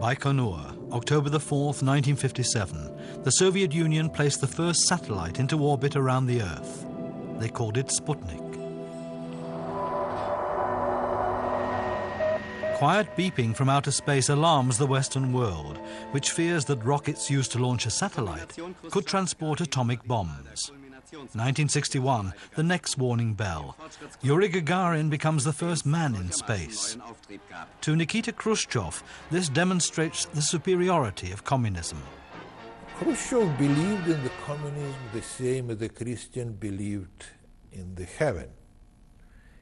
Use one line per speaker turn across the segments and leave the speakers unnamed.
Baikonur, October the 4th, 1957, the Soviet Union placed the first satellite into orbit around the Earth. They called it Sputnik. Quiet beeping from outer space alarms the Western world, which fears that rockets used to launch a satellite could transport atomic bombs. 1961, the next warning bell. Yuri Gagarin becomes the first man in space. To Nikita Khrushchev, this demonstrates the superiority of communism.
Khrushchev believed in the communism the same as the Christian believed in the heaven.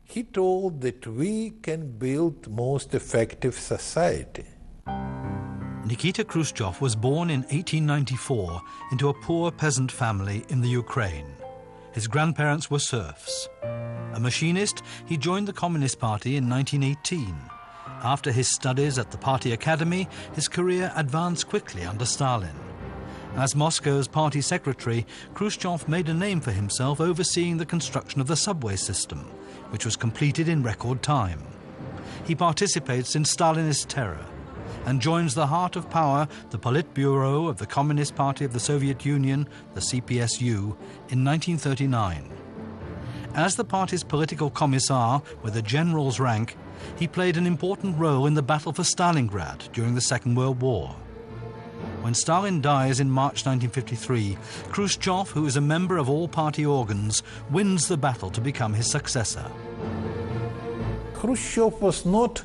He told that we can build most effective society.
Nikita Khrushchev was born in 1894 into a poor peasant family in the Ukraine. His grandparents were serfs. A machinist, he joined the Communist Party in 1918. After his studies at the party academy, his career advanced quickly under Stalin. As Moscow's party secretary, Khrushchev made a name for himself overseeing the construction of the subway system, which was completed in record time. He participates in Stalinist terror and joins the heart of power, the Politburo of the Communist Party of the Soviet Union, the CPSU, in 1939. As the party's political commissar with a general's rank, he played an important role in the battle for Stalingrad during the Second World War. When Stalin dies in March 1953, Khrushchev, who is a member of all party organs, wins the battle to become his successor.
Khrushchev was not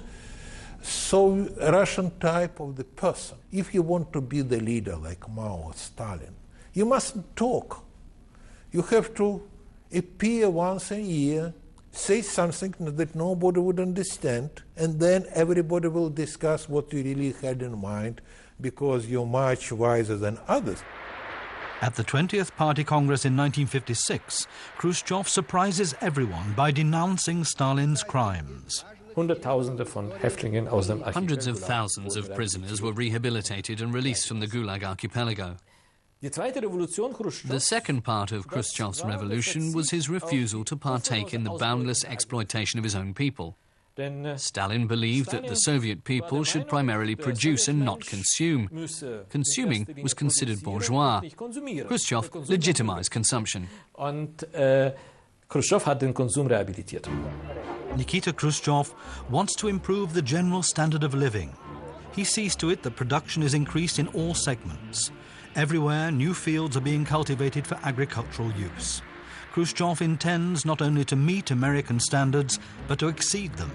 so Russian type of the person. If you want to be the leader like Mao or Stalin, you mustn't talk. You have to appear once a year, say something that nobody would understand, and then everybody will discuss what you really had in mind, because you're much wiser than others.
At the 20th Party Congress in 1956, Khrushchev surprises everyone by denouncing Stalin's crimes.
Hundreds of thousands of prisoners were rehabilitated and released from the Gulag archipelago. The second part of Khrushchev's revolution was his refusal to partake in the boundless exploitation of his own people. Stalin believed that the Soviet people should primarily produce and not consume. Consuming was considered bourgeois. Khrushchev legitimized consumption.
Nikita Khrushchev wants to improve the general standard of living. He sees to it that production is increased in all segments. Everywhere, new fields are being cultivated for agricultural use. Khrushchev intends not only to meet American standards, but to exceed them.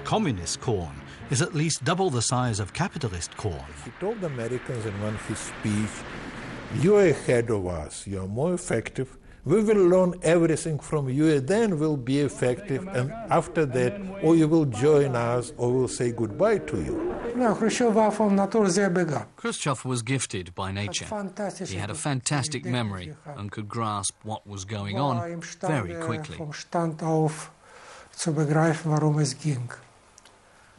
Communist corn is at least double the size of capitalist corn.
He told the Americans in one of his speech, "You are ahead of us, you are more effective. We will learn everything from you, and then we'll be effective, and after that, or you will join us, or we'll say goodbye to you."
Khrushchev was gifted by nature. He had a fantastic memory and could grasp what was going on very quickly.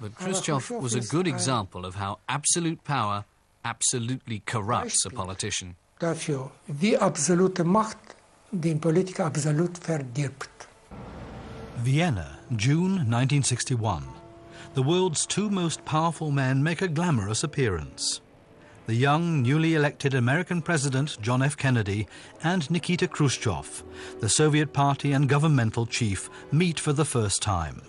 But Khrushchev was a good example of how absolute power absolutely corrupts a politician.
Vienna, June 1961. The world's two most powerful men make a glamorous appearance. The young, newly elected American President John F. Kennedy and Nikita Khrushchev, the Soviet party and governmental chief, meet for the first time.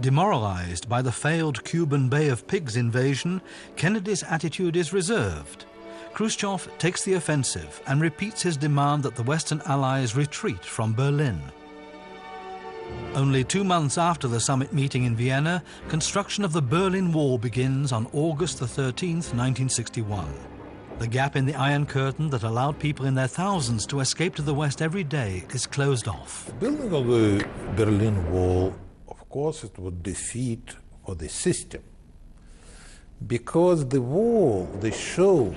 Demoralized by the failed Cuban Bay of Pigs invasion, Kennedy's attitude is reserved. Khrushchev takes the offensive and repeats his demand that the Western Allies retreat from Berlin. Only 2 months after the summit meeting in Vienna, construction of the Berlin Wall begins on August the 13th, 1961. The gap in the Iron Curtain that allowed people in their thousands to escape to the West every day is closed off.
The building of the Berlin Wall, of course, it was defeat for the system. Because the wall, they show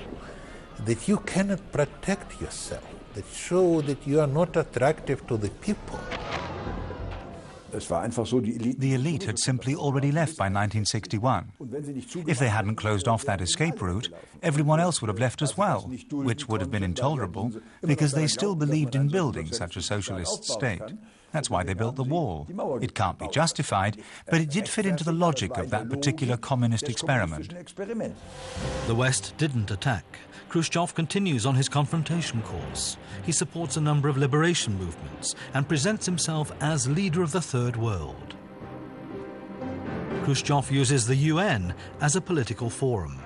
that you cannot protect yourself. They show that you are not attractive to the people.
The elite had simply already left by 1961. If they hadn't closed off that escape route, everyone else would have left as well, which would have been intolerable because they still believed in building such a socialist state. That's why they built the wall. It can't be justified, but it did fit into the logic of that particular communist experiment.
The West didn't attack. Khrushchev continues on his confrontation course. He supports a number of liberation movements and presents himself as leader of the Third World. Khrushchev uses the UN as a political forum.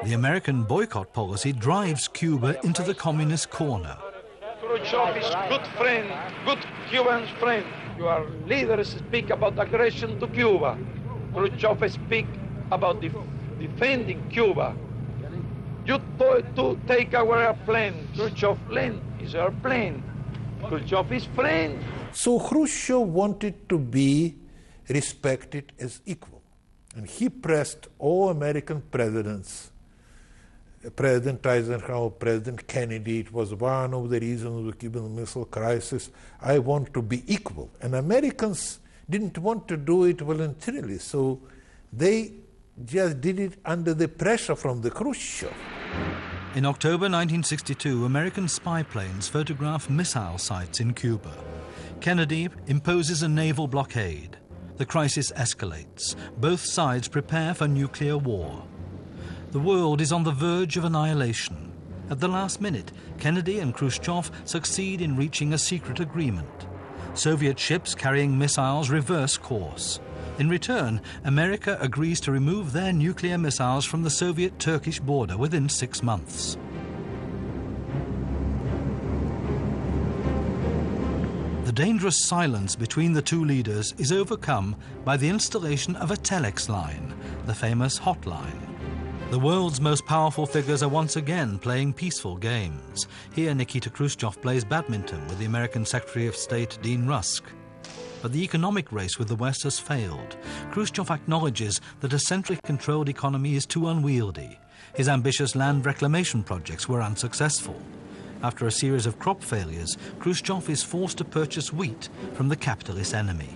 The American boycott policy drives Cuba into the communist corner.
Khrushchev is good friend, good Cuban friend. Your leaders speak about aggression to Cuba. Khrushchev speak about defending Cuba. You to take our airplane. Khrushchev plane is our plane. Khrushchev is friend.
So Khrushchev wanted to be respected as equal. And he pressed all American presidents, President Eisenhower, President Kennedy. It was one of the reasons of the Cuban Missile Crisis. I want to be equal. And Americans didn't want to do it voluntarily, so they just did it under the pressure from the Khrushchev.
In October 1962, American spy planes photograph missile sites in Cuba. Kennedy imposes a naval blockade. The crisis escalates. Both sides prepare for nuclear war. The world is on the verge of annihilation. At the last minute, Kennedy and Khrushchev succeed in reaching a secret agreement. Soviet ships carrying missiles reverse course. In return, America agrees to remove their nuclear missiles from the Soviet-Turkish border within 6 months. The dangerous silence between the two leaders is overcome by the installation of a telex line, the famous hotline. The world's most powerful figures are once again playing peaceful games. Here, Nikita Khrushchev plays badminton with the American Secretary of State, Dean Rusk. But the economic race with the West has failed. Khrushchev acknowledges that a centrally controlled economy is too unwieldy. His ambitious land reclamation projects were unsuccessful. After a series of crop failures, Khrushchev is forced to purchase wheat from the capitalist enemy.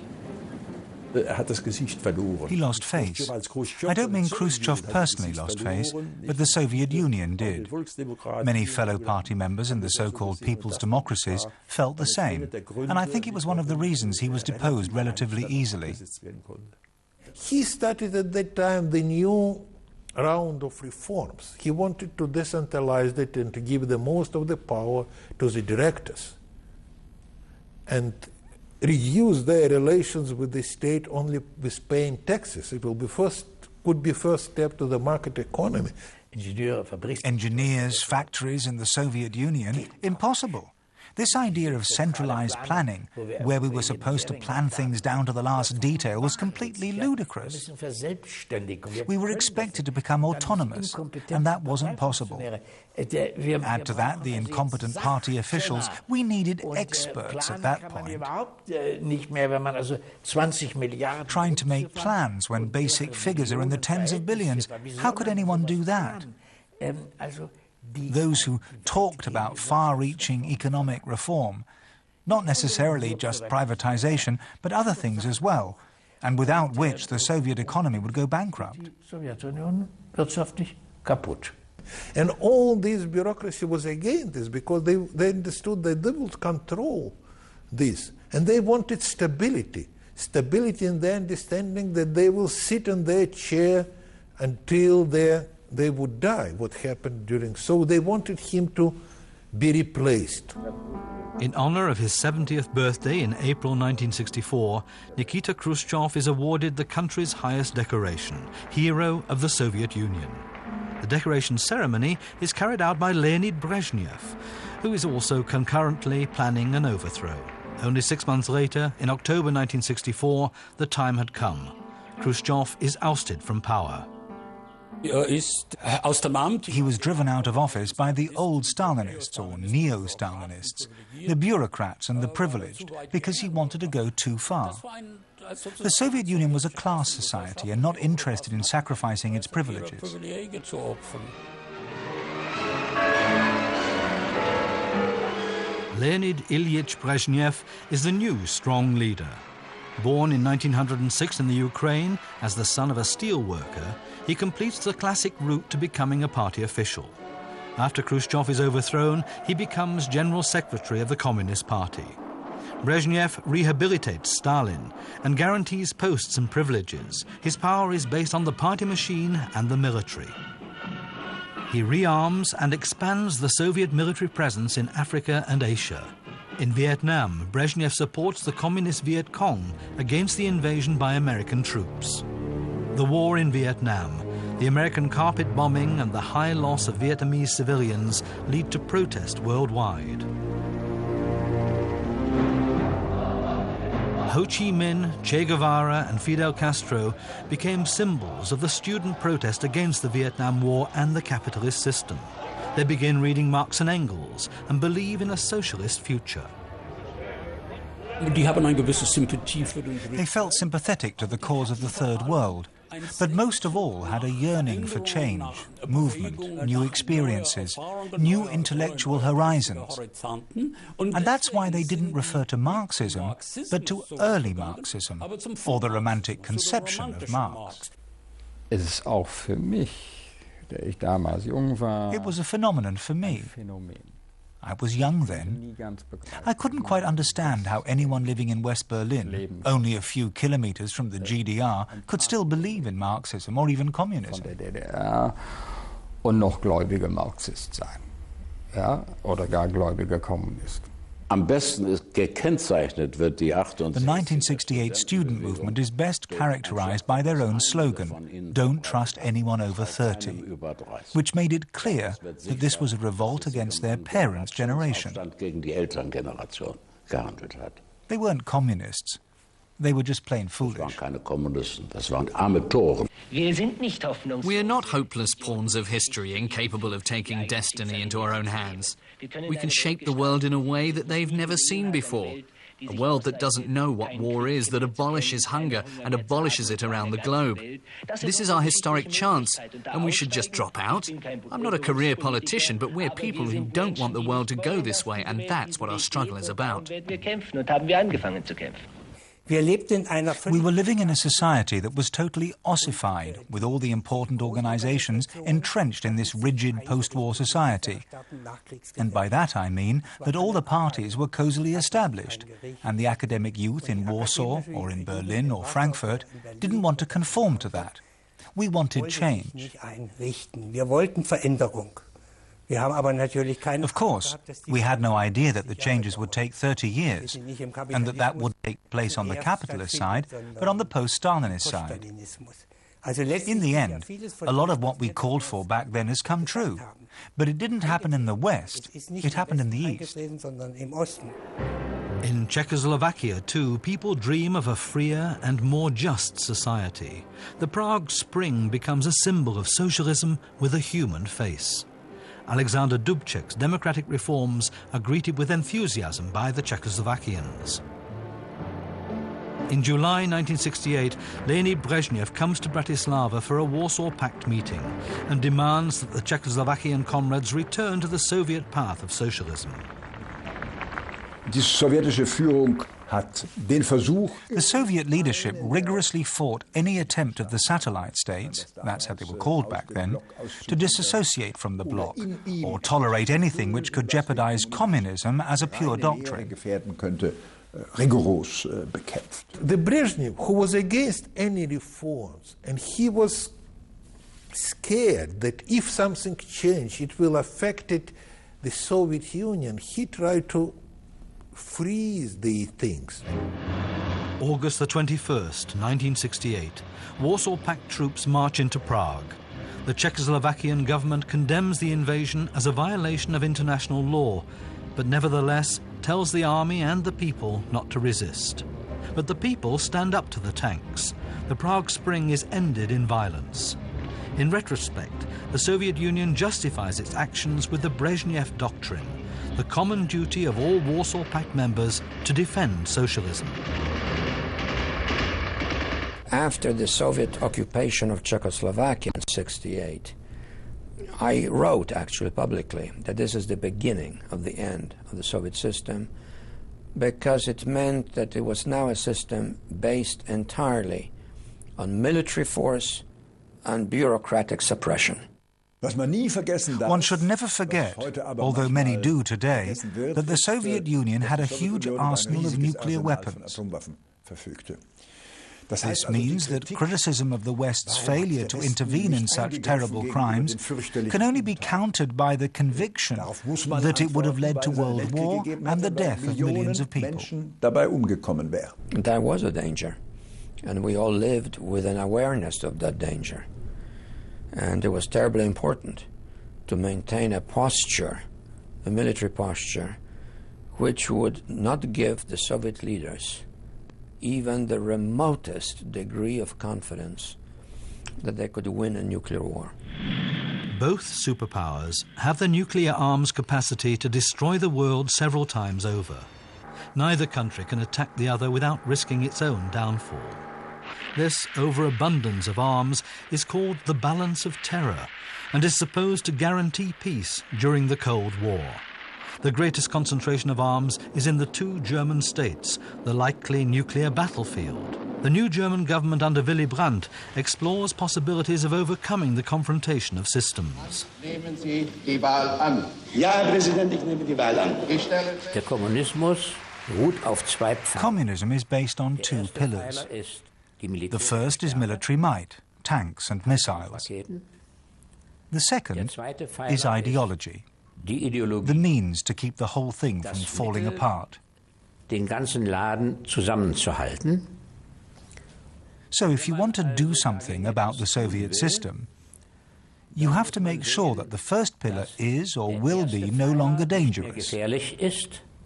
He lost face. I don't mean Khrushchev personally lost face, but the Soviet Union did. Many fellow party members in the so-called people's democracies felt the same, and I think it was one of the reasons he was deposed relatively easily.
He started at that time the new round of reforms. He wanted to decentralize it and to give the most of the power to the directors and reduce their relations with the state only with paying taxes. It will be could be first step to the market economy.
Engineers, factories in the Soviet Union, impossible. This idea of centralized planning, where we were supposed to plan things down to the last detail, was completely ludicrous. We were expected to become autonomous, and that wasn't possible. Add to that the incompetent party officials. We needed experts at that point. Trying to make plans when basic figures are in the tens of billions, how could anyone do that? Those who talked about far-reaching economic reform, not necessarily just privatization, but other things as well, and without which the Soviet economy would go bankrupt.
And all this bureaucracy was against this because they understood that they would control this. And they wanted stability. Stability in their understanding that they will sit in their chair until they would die, what happened during. So they wanted him to be replaced.
In honor of his 70th birthday in April 1964, Nikita Khrushchev is awarded the country's highest decoration, Hero of the Soviet Union. The decoration ceremony is carried out by Leonid Brezhnev, who is also concurrently planning an overthrow. Only 6 months later, in October 1964, the time had come. Khrushchev is ousted from power.
He was driven out of office by the old Stalinists, or neo-Stalinists, the bureaucrats and the privileged, because he wanted to go too far. The Soviet Union was a class society and not interested in sacrificing its privileges.
Leonid Ilyich Brezhnev is the new strong leader. Born in 1906 in the Ukraine as the son of a steel worker, he completes the classic route to becoming a party official. After Khrushchev is overthrown, he becomes General Secretary of the Communist Party. Brezhnev rehabilitates Stalin and guarantees posts and privileges. His power is based on the party machine and the military. He rearms and expands the Soviet military presence in Africa and Asia. In Vietnam, Brezhnev supports the communist Viet Cong against the invasion by American troops. The war in Vietnam, the American carpet bombing and the high loss of Vietnamese civilians lead to protest worldwide. Ho Chi Minh, Che Guevara and Fidel Castro became symbols of the student protest against the Vietnam War and the capitalist system. They begin reading Marx and Engels and believe in a socialist future.
They felt sympathetic to the cause of the Third World, but most of all had a yearning for change, movement, new experiences, new intellectual horizons. And that's why they didn't refer to Marxism, but to early Marxism, or the romantic conception of Marx. It was a phenomenon for me. I was young then. I couldn't quite understand how anyone living in West Berlin, only a few kilometers from the GDR, could still believe in Marxism or even communism.
Und noch gläubiger Marxist sein, ja, oder gar gläubiger Kommunist. Am besten ist gekennzeichnet wird die 68.
The 1968 student movement is best characterized by their own slogan, "Don't trust anyone over 30," which made it clear that this was a revolt against their parents' generation. They weren't communists. They were just plain foolish.
We are not hopeless pawns of history incapable of taking destiny into our own hands. We can shape the world in a way that they've never seen before. A world that doesn't know what war is, that abolishes hunger and abolishes it around the globe. This is our historic chance, and we should just drop out. I'm not a career politician, but we're people who don't want the world to go this way, and that's what our struggle is about.
We were living in a society that was totally ossified, with all the important organizations entrenched in this rigid post-war society. And by that I mean that all the parties were cosily established, and the academic youth in Warsaw, or in Berlin or Frankfurt, didn't want to conform to that. We wanted change. Of course, we had no idea that the changes would take 30 years, and that would take place on the capitalist side, but on the post-Stalinist side. In the end, a lot of what we called for back then has come true, but it didn't happen in the West, it happened in the East.
In Czechoslovakia, too, people dream of a freer and more just society. The Prague Spring becomes a symbol of socialism with a human face. Alexander Dubček's democratic reforms are greeted with enthusiasm by the Czechoslovakians. In July 1968, Leonid Brezhnev comes to Bratislava for a Warsaw Pact meeting and demands that the Czechoslovakian comrades return to the Soviet path of socialism.
Die sowjetische Führung hat den Versuch.
The Soviet leadership rigorously fought any attempt of the satellite states, that's how they were called back then, to disassociate from the bloc or tolerate anything which could jeopardize communism as a pure doctrine.
Rigoros bekämpft.
The Brezhnev, who was against any reforms, and he was scared that if something changed, it will affect the Soviet Union, he tried to freeze the things.
August the 21st, 1968, Warsaw Pact troops march into Prague. The Czechoslovakian government condemns the invasion as a violation of international law, but nevertheless tells the army and the people not to resist. But the people stand up to the tanks. The Prague Spring is ended in violence. In retrospect, the Soviet Union justifies its actions with the Brezhnev Doctrine, the common duty of all Warsaw Pact members to defend socialism.
After the Soviet occupation of Czechoslovakia in 1968, I wrote actually publicly that this is the beginning of the end of the Soviet system, because it meant that it was now a system based entirely on military force and bureaucratic suppression.
One should never forget, although many do today, that the Soviet Union had a huge arsenal of nuclear weapons. This means that criticism of the West's failure to intervene in such terrible crimes can only be countered by the conviction that it would have led to world war and the death of millions of people.
There was a danger, and we all lived with an awareness of that danger. And it was terribly important to maintain a posture, a military posture, which would not give the Soviet leaders even the remotest degree of confidence that they could win a nuclear war.
Both superpowers have the nuclear arms capacity to destroy the world several times over. Neither country can attack the other without risking its own downfall. This overabundance of arms is called the balance of terror and is supposed to guarantee peace during the Cold War. The greatest concentration of arms is in the two German states, the likely nuclear battlefield. The new German government under Willy Brandt explores possibilities of overcoming the confrontation of systems.
Nehmen Sie die Wahl an. Ja, Herr Präsident, ich nehme die Wahl an.
Der Kommunismus ruht auf zwei Pfeilen.
Communism is based on two pillars. The first is military might, tanks and missiles. The second is ideology, the means to keep the whole thing from falling apart.
Den ganzen Laden zusammenzuhalten.
So if you want to do something about the Soviet system, you have to make sure that the first pillar is or will be no longer dangerous,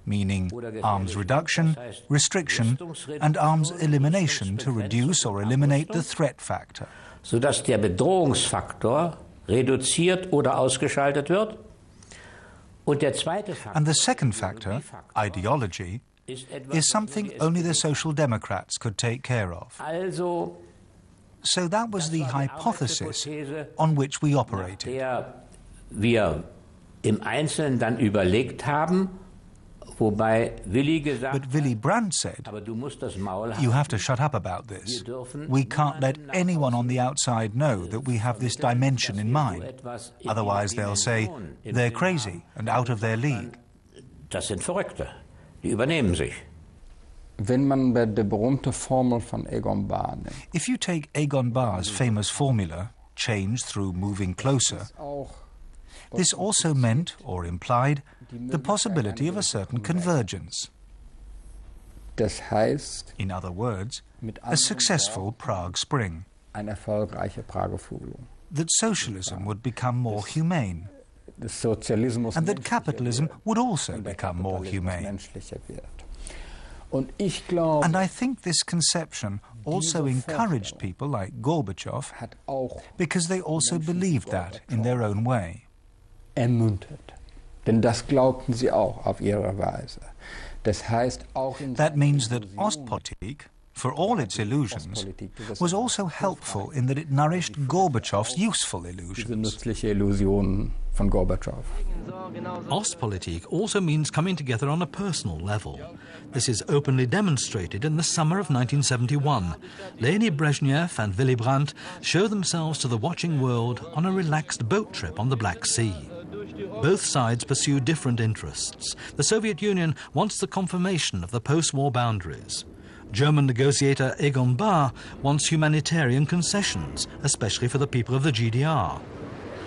meaning arms reduction, restriction, and arms elimination to reduce or eliminate the threat factor.
Sodass der Bedrohungsfaktor reduziert oder ausgeschaltet wird.
And the second factor, ideology, is something only the Social Democrats could take care of. So that was the hypothesis on which we operated.
Wir im Einzelnen dann überlegt haben, wobei Willy gesagt
But Willy Brandt said, you have to shut up about this. We can't let anyone on the outside know that we have this dimension in mind. Otherwise they'll say, they're crazy and out of their league.
Das sind Verrückte, die übernehmen sich.
Wenn man die berühmte Formel von Egon Bahr nimmt.
If you take Egon Bahr's famous formula, change through moving closer, this also meant, or implied, the possibility of a certain convergence.
Das heißt,
in other words, a successful Prague Spring.
Eine erfolgreiche Prager Frühling.
That socialism would become more humane.
Sozialismus
and that capitalism would also become more humane. And I think this conception also encouraged people like Gorbachev because they also believed that in their own way.
Ermuntert. Denn das glaubten sie auch auf ihre Weise. Das heißt auch in
That means that Ostpolitik, for all its illusions, was also helpful in that it nourished Gorbachev's useful illusions.
Diese nützliche Illusionen von Gorbachev.
Ostpolitik also means coming together on a personal level. This is openly demonstrated in the summer of 1971. Leonid Brezhnev and Willy Brandt show themselves to the watching world on a relaxed boat trip on the Black Sea. Both sides pursue different interests. The Soviet Union wants the confirmation of the post-war boundaries. German negotiator Egon Bahr wants humanitarian concessions, especially for the people of the GDR.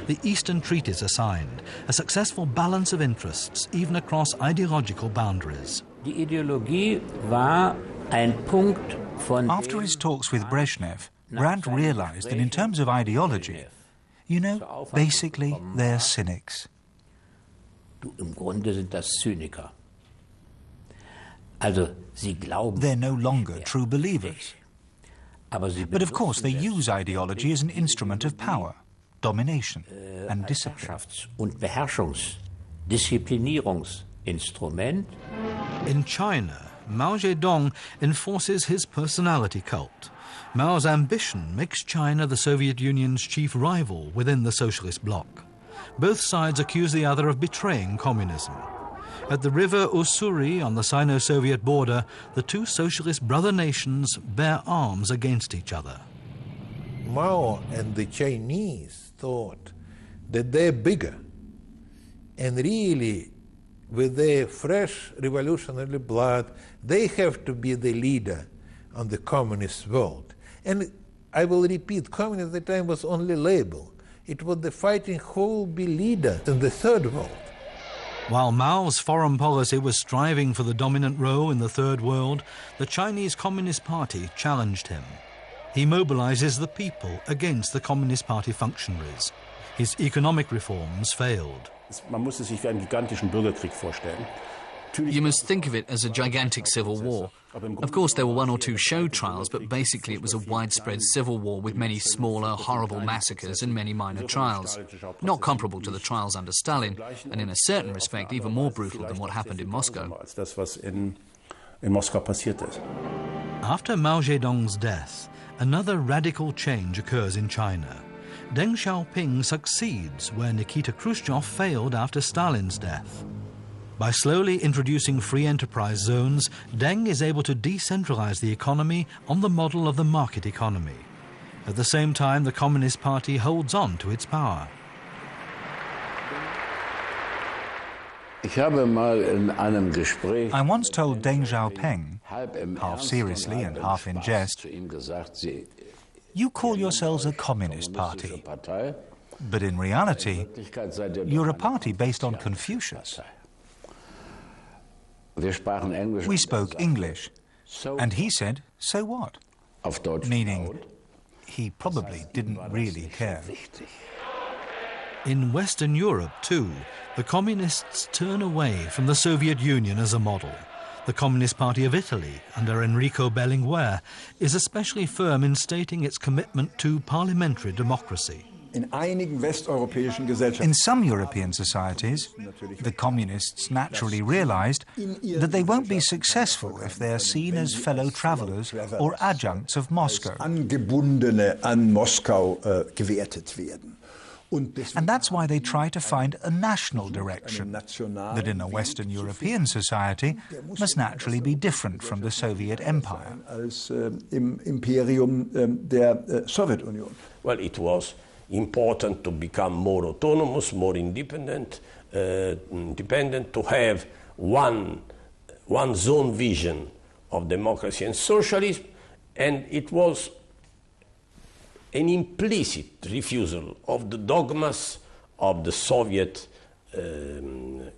The Eastern Treaties are signed, a successful balance of interests, even across ideological boundaries.
Die Ideologie war ein Punkt von
After his talks with Brezhnev, Brandt realized that in terms of ideology, you know, basically they're cynics.
Im Grunde sind das Zyniker. Also, sie glauben.
They're no longer true believers. But of course, they use ideology as an instrument of power, domination and discipline.
Und Disziplinierungsinstrument.
In China, Mao Zedong enforces his personality cult. Mao's ambition makes China the Soviet Union's chief rival within the socialist bloc. Both sides accuse the other of betraying communism. At the river Ussuri on the Sino-Soviet border, the two socialist brother nations bear arms against each other.
Mao and the Chinese thought that they're bigger, and really, with their fresh revolutionary blood, they have to be the leader on the communist world. And I will repeat, communism at the time was only label. It was the fighting who will be leader in the third world.
While Mao's foreign policy was striving for the dominant role in the third world, the Chinese Communist Party challenged him. He mobilizes the people against the Communist Party functionaries. His economic reforms failed.
Man muss es sich wie einen gigantischen Bürgerkrieg vorstellen.
You must think of it as a gigantic civil war. Of course, there were one or two show trials, but basically it was a widespread civil war with many smaller, horrible massacres and many minor trials. Not comparable to the trials under Stalin, and in a certain respect even more brutal than what happened in Moscow.
After Mao Zedong's death, another radical change occurs in China. Deng Xiaoping succeeds where Nikita Khrushchev failed after Stalin's death. By slowly introducing free enterprise zones, Deng is able to decentralize the economy on the model of the market economy. At the same time, the Communist Party holds on to its power.
I
once told Deng Xiaoping, half seriously and half in jest, "You call yourselves a communist party, but in reality, you're a party based on Confucius." We spoke English, and he said, "So what?" Meaning, he probably didn't really care.
In Western Europe, too, the communists turn away from the Soviet Union as a model. The Communist Party of Italy, under Enrico Berlinguer, is especially firm in stating its commitment to parliamentary democracy.
In some European societies, the communists naturally realized that they won't be successful if they are seen as fellow travelers or adjuncts of Moscow. And that's why they try to find a national direction that in a Western European society must naturally be different from the Soviet Empire.
Well, it was important to become more autonomous, more independent, to have one zone vision of democracy and socialism, and it was an implicit refusal of the dogmas of the Soviet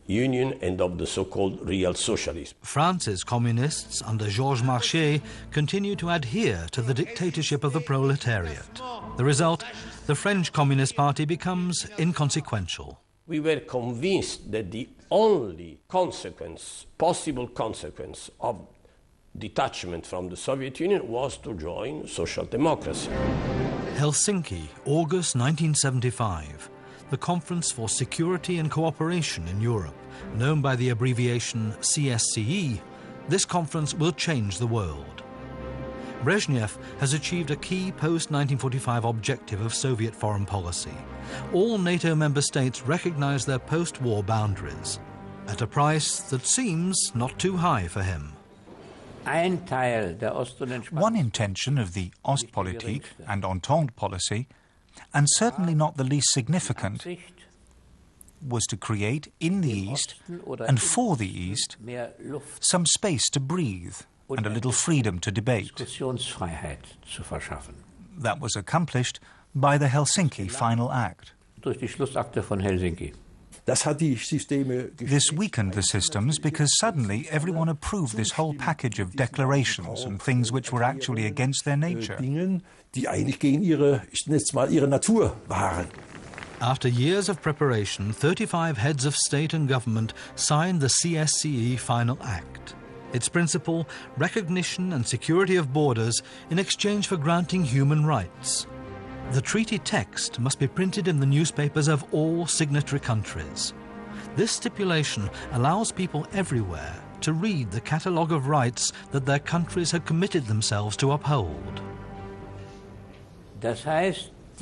Union and of the so-called real socialism.
France's communists under Georges Marchais continue to adhere to the dictatorship of the proletariat. The result, the French Communist Party becomes inconsequential.
We were convinced that the only possible consequence of detachment from the Soviet Union was to join social democracy.
Helsinki, August 1975. The Conference for Security and Cooperation in Europe, known by the abbreviation CSCE, this conference will change the world. Brezhnev has achieved a key post-1945 objective of Soviet foreign policy. All NATO member states recognize their post-war boundaries, at a price that seems not too high for him.
One intention of the Ostpolitik and Entente policy, and certainly not the least significant, was to create in the East and for the East some space to breathe and a little freedom to debate. That was accomplished by the Helsinki Final Act. This weakened the systems because suddenly everyone approved this whole package of declarations and things which were actually against their nature.
After years of preparation, 35 heads of state and government signed the CSCE Final Act. Its principle, recognition and security of borders in exchange for granting human rights. The treaty text must be printed in the newspapers of all signatory countries. This stipulation allows people everywhere to read the catalogue of rights that their countries had committed themselves to uphold.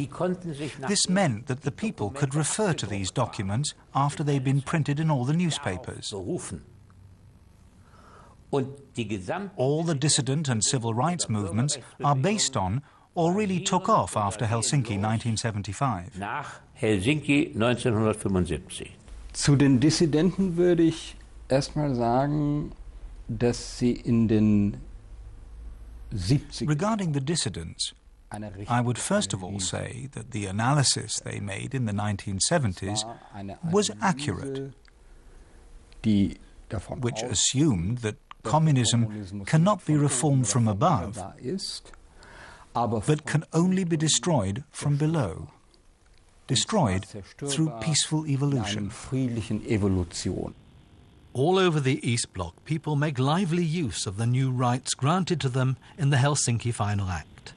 This meant that the people could refer to these documents after they'd been printed in all the newspapers. All the dissident and civil rights movements are based on or really took off after Helsinki 1975.
Zu den Dissidenten würde ich erstmal sagen, dass sie in den 70ern.
Regarding the dissidents, I would first of all say that the analysis they made in the 1970s was accurate, which assumed that communism cannot be reformed from above, but can only be destroyed from below, destroyed through peaceful evolution.
All over the East Bloc, people make lively use of the new rights granted to them in the Helsinki Final Act.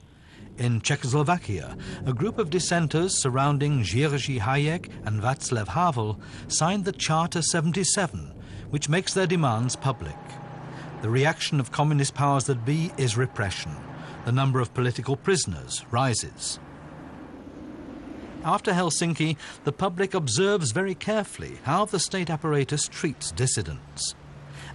In Czechoslovakia, a group of dissenters surrounding Jiří Hayek and Václav Havel signed the Charter 77, which makes their demands public. The reaction of communist powers that be is repression. The number of political prisoners rises. After Helsinki, the public observes very carefully how the state apparatus treats dissidents.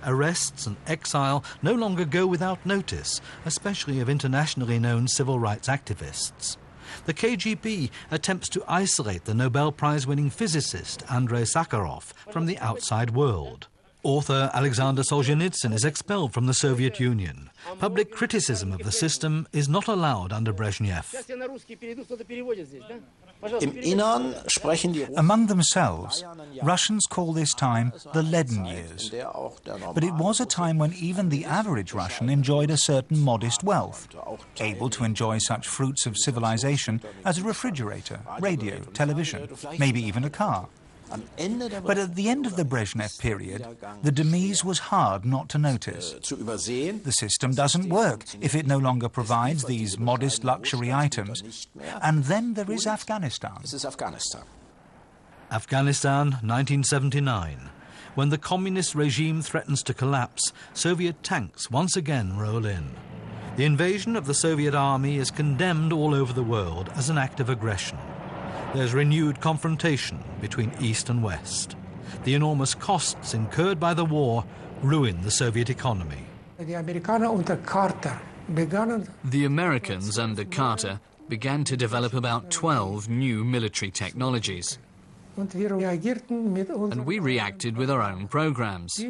Arrests and exile no longer go without notice, especially of internationally known civil rights activists. The KGB attempts to isolate the Nobel Prize-winning physicist Andrei Sakharov from the outside world. Author Alexander Solzhenitsyn is expelled from the Soviet Union. Public criticism of the system is not allowed under Brezhnev.
Among themselves, Russians call this time the Leaden Years. But it was a time when even the average Russian enjoyed a certain modest wealth, able to enjoy such fruits of civilization as a refrigerator, radio, television, maybe even a car. But at the end of the Brezhnev period, the demise was hard not to notice. The system doesn't work if it no longer provides these modest luxury items. And then there is Afghanistan.
Afghanistan, 1979. When the communist regime threatens to collapse, Soviet tanks once again roll in. The invasion of the Soviet army is condemned all over the world as an act of aggression. There's renewed confrontation between East and West. The enormous costs incurred by the war ruin the Soviet economy.
The Americans under Carter began to develop about 12 new military technologies. And we reacted with our own programs.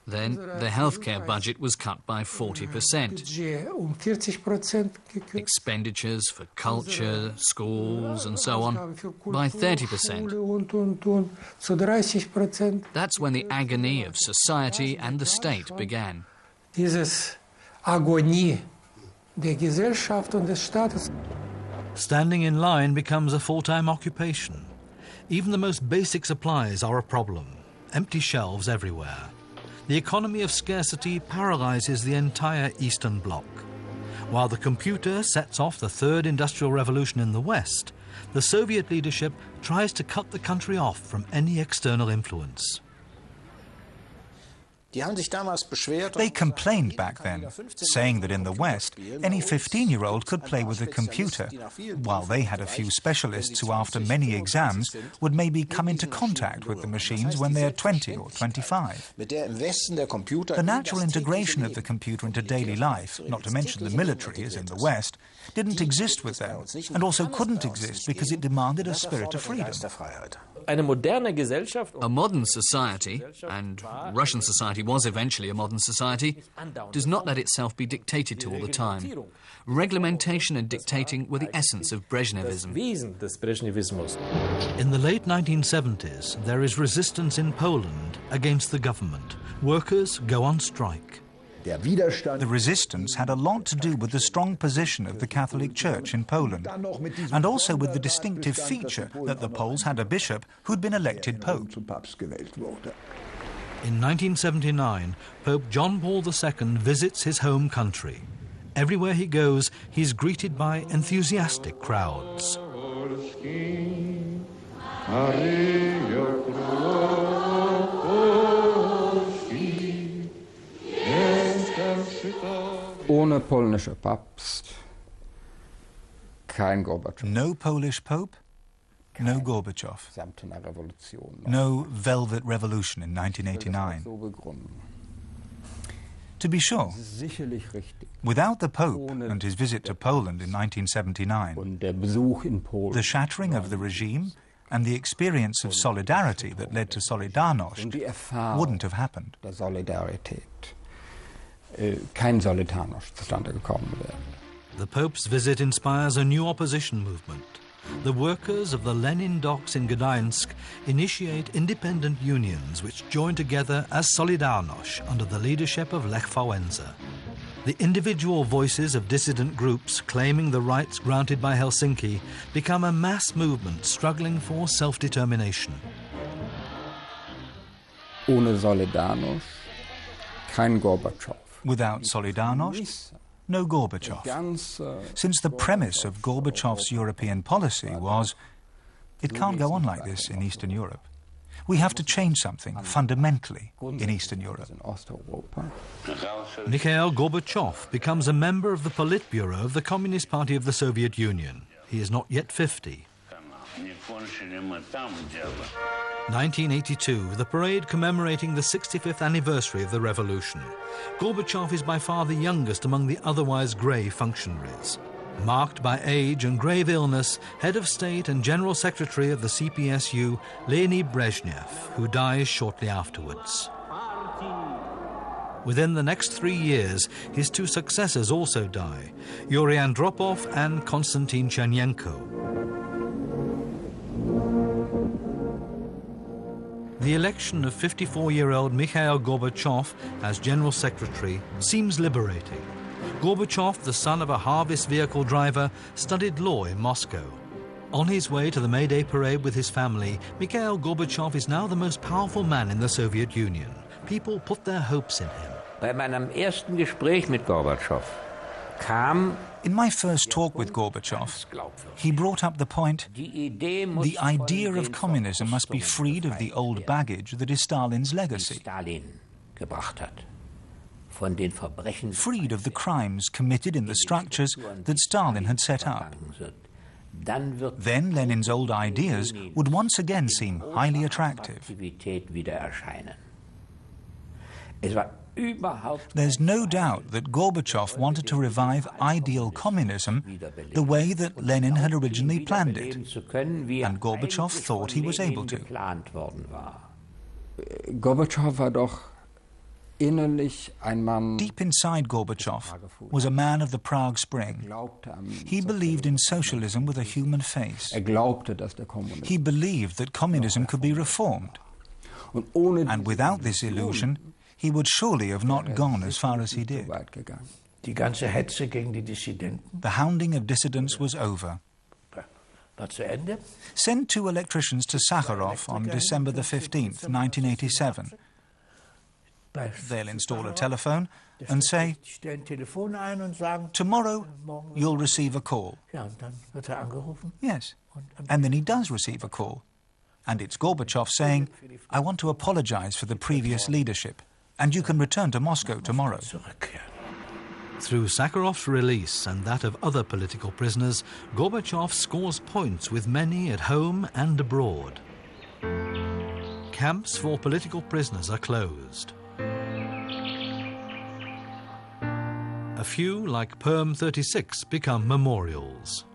Then the healthcare budget was cut by 40%. Expenditures for culture, schools and so on by 30%. That's when the agony of society and the state began.
Standing in line becomes a full-time occupation. Even the most basic supplies are a problem. Empty shelves everywhere. The economy of scarcity paralyzes the entire Eastern Bloc. While the computer sets off the third industrial revolution in the West, the Soviet leadership tries to cut the country off from any external influence.
They complained back then, saying that in the West, any 15-year-old could play with a computer, while they had a few specialists who, after many exams, would maybe come into contact with the machines when they are 20 or 25. The natural integration of the computer into daily life, not to mention the military, as in the West, didn't exist with them, and also couldn't exist because it demanded a spirit of freedom.
A modern society, and Russian society was eventually a modern society, does not let itself be dictated to all the time. Reglementation and dictating were the essence of Brezhnevism.
In the late 1970s, there is resistance in Poland against the government. Workers go on strike.
The resistance had a lot to do with the strong position of the Catholic Church in Poland, and also with the distinctive feature that the Poles had a bishop who'd been elected Pope.
In 1979, Pope John Paul II visits his home country. Everywhere he goes, he's greeted by enthusiastic crowds.
Ohne polnischer Papst
No Polish Pope, no Gorbachev. No Velvet Revolution in 1989. To be sure, without the Pope and his visit to Poland in 1979, the shattering of the regime and the experience of solidarity that led to Solidarność wouldn't have happened.
The Pope's visit inspires a new opposition movement. The workers of the Lenin docks in Gdańsk initiate independent unions which join together as Solidarność under the leadership of Lech Wałęsa. The individual voices of dissident groups claiming the rights granted by Helsinki become a mass movement struggling for self-determination.
Ohne Solidarność, kein Gorbatschow.
Without Solidarność, no Gorbachev. Since the premise of Gorbachev's European policy was, it can't go on like this in Eastern Europe. We have to change something fundamentally in Eastern Europe.
Mikhail Gorbachev becomes a member of the Politburo of the Communist Party of the Soviet Union. He is not yet 50. 1982, the parade commemorating the 65th anniversary of the revolution. Gorbachev is by far the youngest among the otherwise grey functionaries. Marked by age and grave illness, head of state and general secretary of the CPSU, Leonid Brezhnev, who dies shortly afterwards. Within the next 3 years, his two successors also die, Yuri Andropov and Konstantin Chernenko. The election of 54-year-old Mikhail Gorbachev as General Secretary seems liberating. Gorbachev, the son of a harvest vehicle driver, studied law in Moscow. On his way to the May Day parade with his family, Mikhail Gorbachev is now the most powerful man in the Soviet Union. People put their hopes in him.
Bei meinem ersten Gespräch mit Gorbachev kam
In my first talk with Gorbachev, he brought up the point, the idea of communism must be freed of the old baggage that is Stalin's legacy, freed of the crimes committed in the structures that Stalin had set up. Then Lenin's old ideas would once again seem highly attractive. There's no doubt that Gorbachev wanted to revive ideal communism the way that Lenin had originally planned it, and Gorbachev thought he was able to.
Gorbachev war doch innerlich ein Mann.
Deep inside Gorbachev was a man of the Prague Spring. He believed in socialism with a human face. He believed that communism could be reformed. And without this illusion, he would surely have not gone as far as he did. The hounding of dissidents was over. Send 2 electricians to Sakharov on December the 15th, 1987. They'll install a telephone and say, tomorrow you'll receive a call. Yes, and then he does receive a call. And it's Gorbachev saying, I want to apologize for the previous leadership, and you can return to Moscow tomorrow.
Through Sakharov's release and that of other political prisoners, Gorbachev scores points with many at home and abroad. Camps for political prisoners are closed. A few, like Perm 36, become memorials.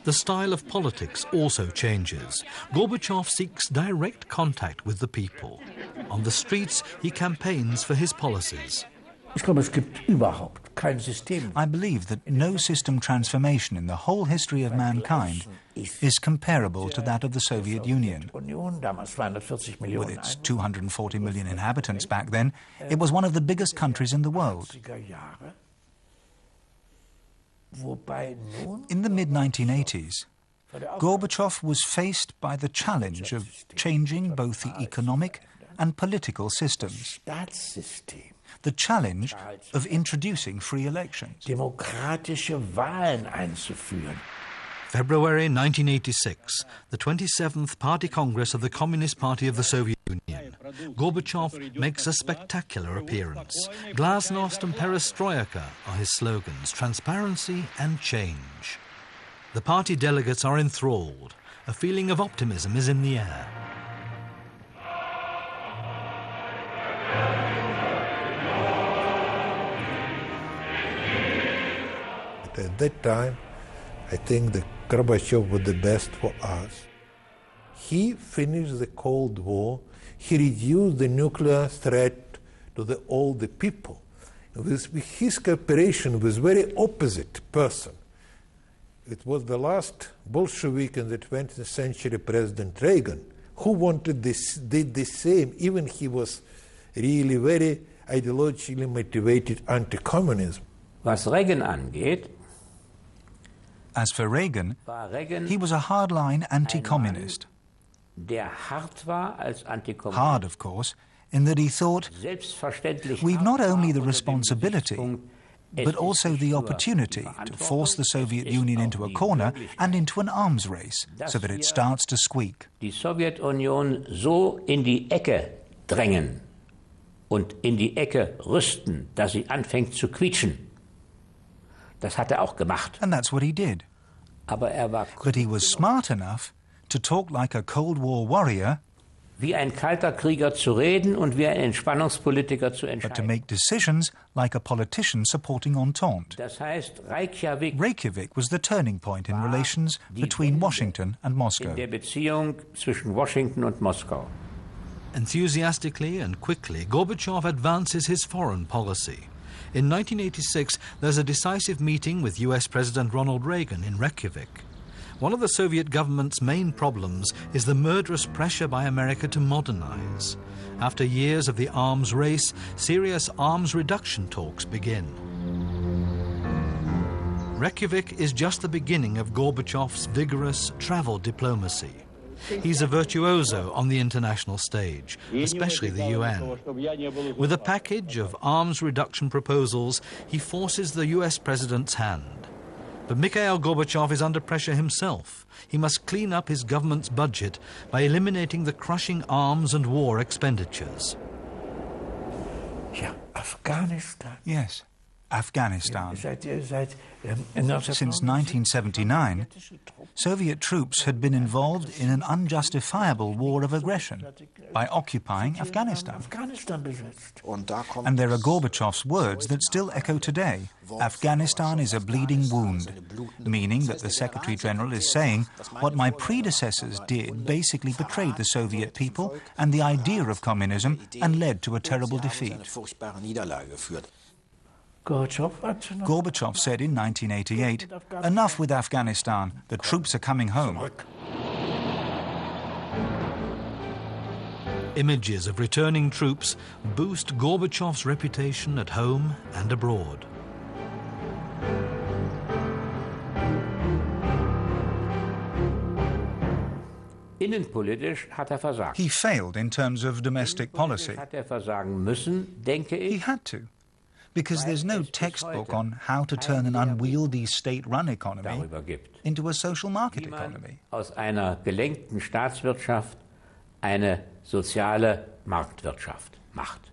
The style of politics also changes. Gorbachev seeks direct contact with the people. On the streets, he campaigns for his policies.
I believe that no system transformation in the whole history of mankind is comparable to that of the Soviet Union. With its 240 million inhabitants back then, it was one of the biggest countries in the world. In the mid-1980s, Gorbachev was faced by the challenge of changing both the economic and political systems. The challenge of introducing free elections.
February 1986, the 27th Party Congress of the Communist Party of the Soviet Union. Gorbachev makes a spectacular appearance. Glasnost and perestroika are his slogans, transparency and change. The party delegates are enthralled. A feeling of optimism is in the air.
At that time, I think that Gorbachev was the best for us. He finished the Cold War. He reduced the nuclear threat to all the people. With his cooperation with very opposite person. It was the last Bolshevik in the 20th century, President Reagan, who wanted this, did the same, even he was really very ideologically motivated anti-communism.
Was Reagan angeht,
as for Reagan, he was a hardline anti-communist. Hard, of course, in that he thought, we've not only the responsibility, but also the opportunity to force the Soviet Union into a corner and into an arms race, so that it starts to squeak.
Die Sowjetunion so in die Ecke drängen und in die Ecke rüsten, dass sie anfängt zu quietschen. Das hat auch gemacht.
And that's what he did. But he was smart enough to talk like a Cold War warrior,
wie ein kalter Krieger zu reden und wie ein Entspannungspolitiker zu entscheiden.
But to make decisions like a politician supporting Entente.
Das heißt, Reykjavik
was the turning point in relations between Washington and Moscow.
In der Beziehung zwischen Washington und Moskau.
Enthusiastically and quickly, Gorbachev advances his foreign policy. In 1986, there's a decisive meeting with US President Ronald Reagan in Reykjavik. One of the Soviet government's main problems is the murderous pressure by America to modernize. After years of the arms race, serious arms reduction talks begin. Reykjavik is just the beginning of Gorbachev's vigorous travel diplomacy. He's a virtuoso on the international stage, especially the UN. With a package of arms reduction proposals, he forces the US president's hand. But Mikhail Gorbachev is under pressure himself. He must clean up his government's budget by eliminating the crushing arms and war expenditures.
Yeah, Afghanistan.
Yes, Afghanistan. Since 1979, Soviet troops had been involved in an unjustifiable war of aggression by occupying Afghanistan. And there are Gorbachev's words that still echo today. Afghanistan is a bleeding wound, meaning that the Secretary-General is saying what my predecessors did basically betrayed the Soviet people and the idea of communism and led to a terrible defeat. Gorbachev said in 1988, enough with Afghanistan, the troops are coming home.
Images of returning troops boost Gorbachev's reputation at home and abroad.
Innenpolitisch hat versagt.
He failed in terms of domestic policy.
Hat versagen müssen, denke ich.
He had to. Because there's no textbook on how to turn an unwieldy state-run economy into a social market economy.
Aus einer gelenkten Staatswirtschaft eine soziale Marktwirtschaft macht.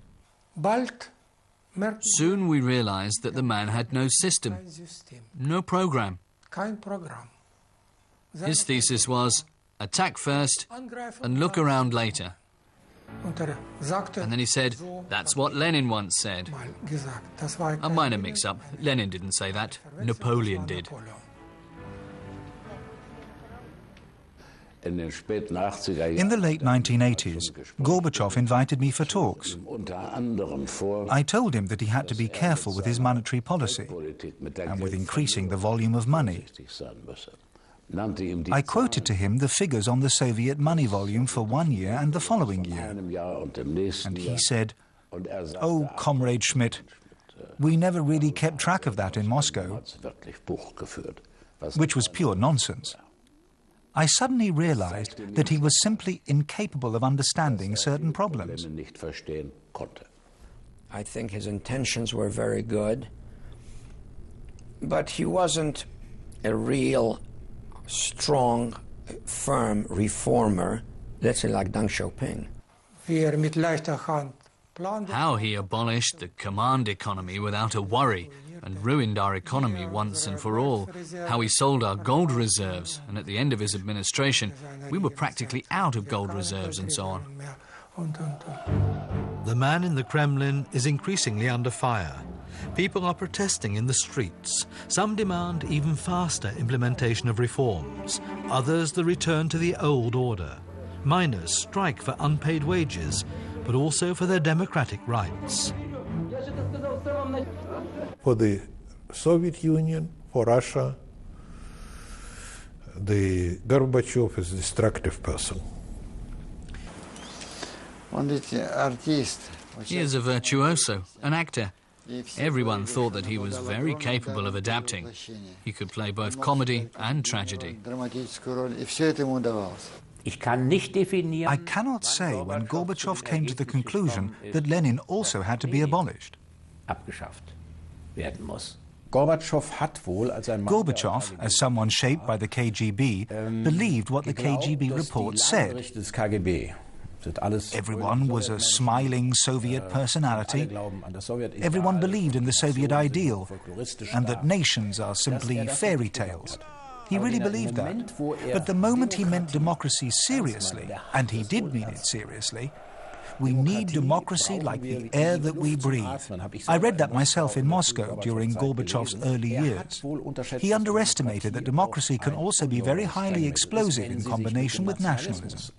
Soon we realized that the man had no system, no program. His thesis was, attack first and look around later. And then he said, that's what Lenin once said. A minor mix-up. Lenin didn't say that. Napoleon did.
In the late 1980s, Gorbachev invited me for talks. I told him that he had to be careful with his monetary policy and with increasing the volume of money. I quoted to him the figures on the Soviet money volume for 1 year and the following year. And he said, "Oh, Comrade Schmidt, we never really kept track of that in Moscow," which was pure nonsense. I suddenly realized that he was simply incapable of understanding certain problems.
I think his intentions were very good, but he wasn't a real strong, firm reformer, let's say like Deng Xiaoping.
How he abolished the command economy without a worry and ruined our economy once and for all. How he sold our gold reserves, and at the end of his administration, we were practically out of gold reserves and so on.
The man in the Kremlin is increasingly under fire. People are protesting in the streets. Some demand even faster implementation of reforms. Others the return to the old order. Miners strike for unpaid wages, but also for their democratic rights.
For the Soviet Union, for Russia, the Gorbachev is a destructive person.
He is a virtuoso, an actor. Everyone thought that he was very capable of adapting. He could play both comedy and tragedy.
I cannot say when Gorbachev came to the conclusion that Lenin also had to be abolished. Gorbachev, as someone shaped by the KGB, believed what the KGB report said. Everyone was a smiling Soviet personality. Everyone believed in the Soviet ideal, and that nations are simply fairy tales. He really believed that. But the moment he meant democracy seriously, and he did mean it seriously, we need democracy like the air that we breathe. I read that myself in Moscow during Gorbachev's early years. He underestimated that democracy can also be very highly explosive in combination with nationalism.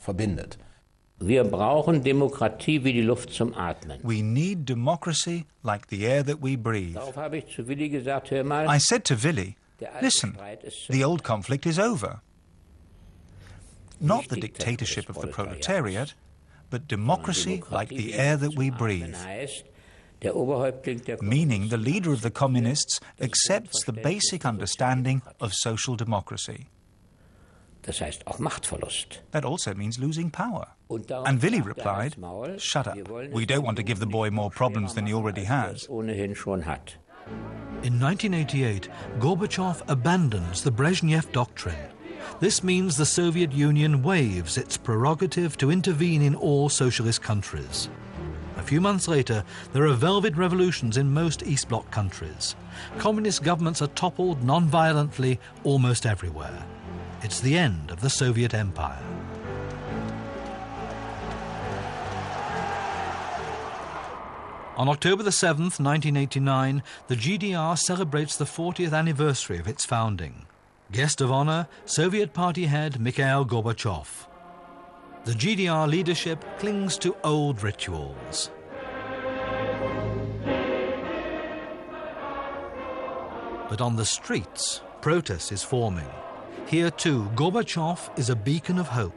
Wir brauchen Demokratie wie die Luft zum Atmen.
We need democracy like the air that we breathe.
Darauf habe ich zu Willi gesagt, hör mal.
I said to Willi, listen, the old conflict is over. Not the dictatorship of the proletariat, but democracy like the air that we breathe. Meaning the leader of the communists accepts the basic understanding of social democracy.
Das heißt auch Machtverlust.
That also means losing power. And Willi replied, shut up. We don't want to give the boy more problems than he already has.
In 1988, Gorbachev abandons the Brezhnev doctrine. This means the Soviet Union waives its prerogative to intervene in all socialist countries. A few months later, there are velvet revolutions in most East Bloc countries. Communist governments are toppled non-violently almost everywhere. It's the end of the Soviet Empire. On October the 7th, 1989, the GDR celebrates the 40th anniversary of its founding. Guest of honor, Soviet Party head Mikhail Gorbachev. The GDR leadership clings to old rituals. But on the streets, protest is forming. Here too, Gorbachev is a beacon of hope.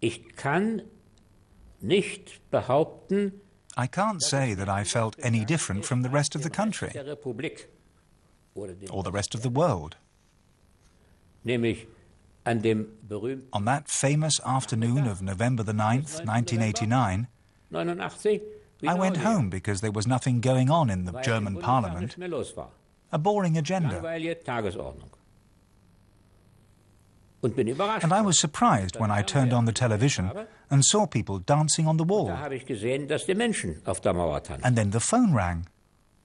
Ich kann nicht behaupten,
I can't say that I felt any different from the rest of the country or the rest of the world. On that famous afternoon of November the 9th, 1989, I went home because there was nothing going on in the German parliament, a boring agenda. And I was surprised when I turned on the television and saw people dancing on the wall. And then the phone rang.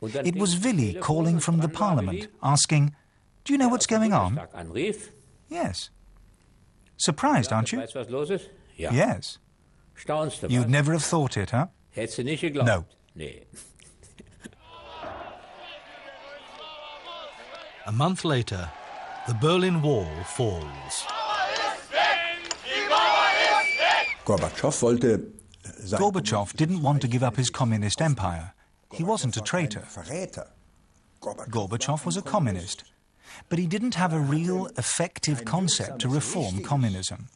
It was Willi calling from the parliament, asking, "Do you know what's going on?" Yes. Surprised, aren't you? Yes. You'd never have thought it, huh? No.
A month later, the Berlin Wall falls.
Gorbachev didn't want to give up his communist empire. He wasn't a traitor. Gorbachev was a communist. But he didn't have a real, effective concept to reform communism.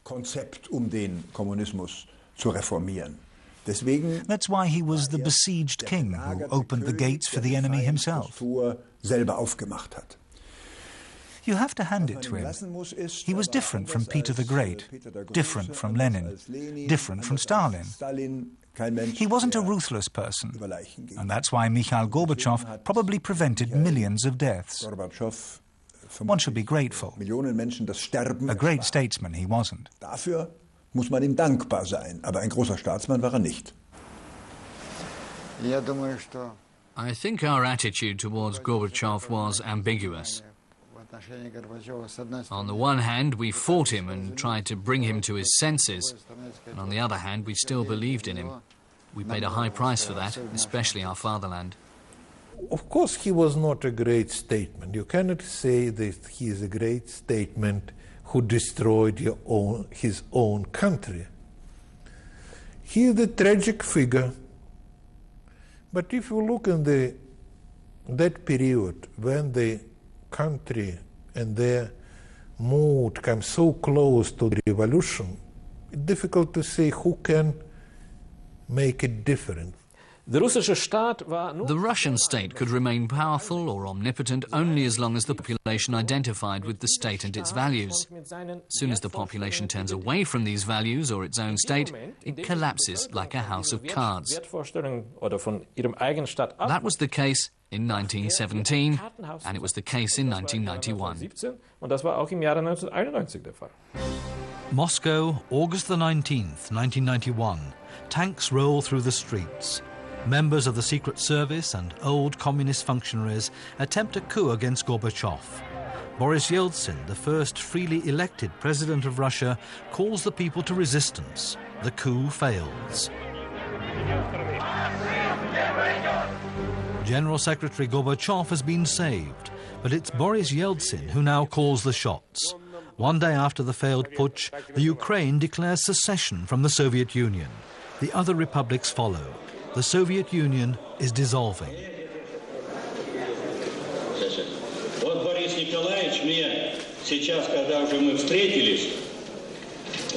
That's why he was the besieged king who opened the gates for the enemy himself. You have to hand it to him. He was different from Peter the Great, different from Lenin, different from Stalin. He wasn't a ruthless person, and that's why Mikhail Gorbachev probably prevented millions of deaths. one should be grateful. A great statesman he wasn't.
Dafür muss man ihm dankbar sein, aber ein großer Staatsmann war er nicht.
I think our attitude towards Gorbachev was ambiguous. On the one hand, we fought him and tried to bring him to his senses, and on the other hand, we still believed in him. We paid a high price for that, especially our fatherland.
Of course, he was not a great statesman. You cannot say that he is a great statesman who destroyed his own country. He is a tragic figure. But if you look in that period when the country and their mood come so close to the revolution, it's difficult to say who can make it different.
The Russian state could remain powerful or omnipotent only as long as the population identified with the state and its values. As soon as the population turns away from these values or its own state, it collapses like a house of cards. That was the case in 1917, and it was the case in 1991.
Moscow, August the 19th, 1991. Tanks roll through the streets. Members of the Secret Service and old communist functionaries attempt a coup against Gorbachev. Boris Yeltsin, the first freely elected president of Russia, calls the people to resistance. The coup fails. General Secretary Gorbachev has been saved, but it's Boris Yeltsin who now calls the shots. One day after the failed putsch, the Ukraine declares secession from the Soviet Union. The other republics follow. The Soviet Union is dissolving.
Вот Борис Николаевич мне сейчас, когда уже мы встретились,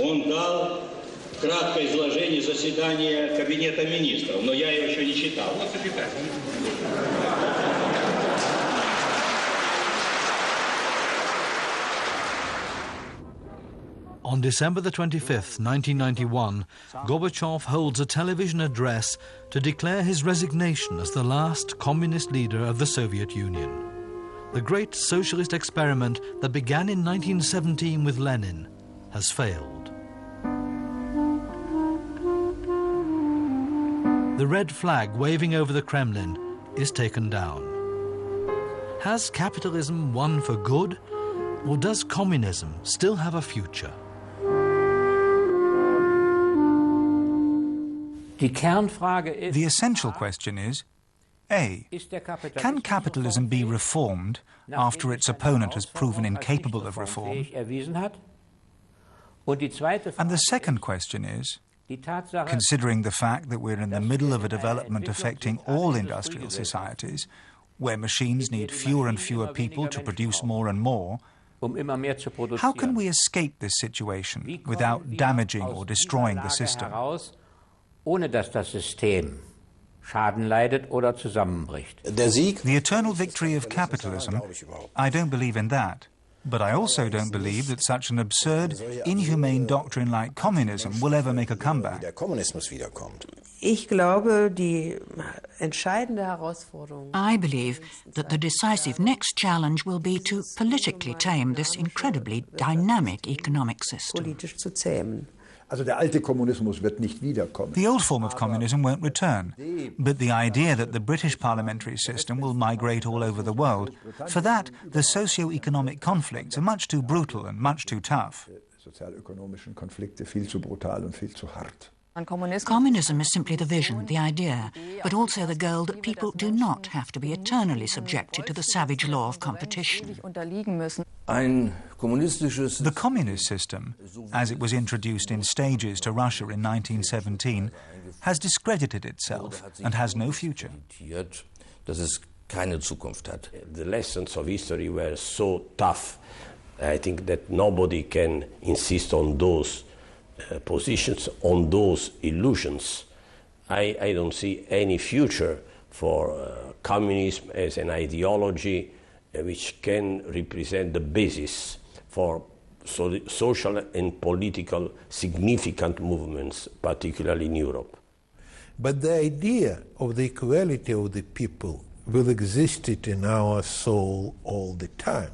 он дал краткое изложение заседания Кабинета министров, но я его еще не читал.
On December the 25th, 1991, Gorbachev holds a television address to declare his resignation as the last communist leader of the Soviet Union. The great socialist experiment that began in 1917 with Lenin has failed. The red flag waving over the Kremlin is taken down. Has capitalism won for good, or does communism still have a future?
The essential question is, A, can capitalism be reformed after its opponent has proven incapable of reform? And the second question is, considering the fact that we're in the middle of a development affecting all industrial societies, where machines need fewer and fewer people to produce more and more, how can we escape this situation without damaging or destroying the system?
Ohne dass das System Schaden leidet oder zusammenbricht.
The eternal victory of capitalism, I don't believe in that. But I also don't believe that such an absurd, inhumane doctrine like communism will ever make a comeback.
I believe that the decisive next challenge will be to politically tame this incredibly dynamic economic system.
The old form of communism won't return, but the idea that the British parliamentary system will migrate all over the world, for that, the socio-economic conflicts are much too brutal and much too tough.
Communism is simply the vision, the idea, but also the goal that people do not have to be eternally subjected to the savage law of competition.
The communist system, as it was introduced in stages to Russia in 1917, has discredited itself and has no future.
The lessons of history were so tough, I think that nobody can insist on those positions, on those illusions. I don't see any future for communism as an ideology which can represent the basis for social and political significant movements, particularly in Europe.
But the idea of the equality of the people will exist in our soul all the time.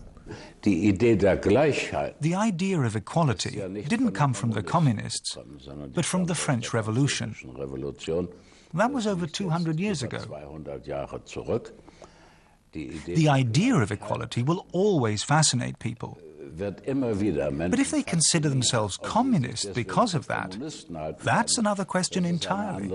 The idea of equality didn't come from the communists, but from the French Revolution. That was over 200 years ago. The idea of equality will always fascinate people. But if they consider themselves communist because of that, that's another question entirely.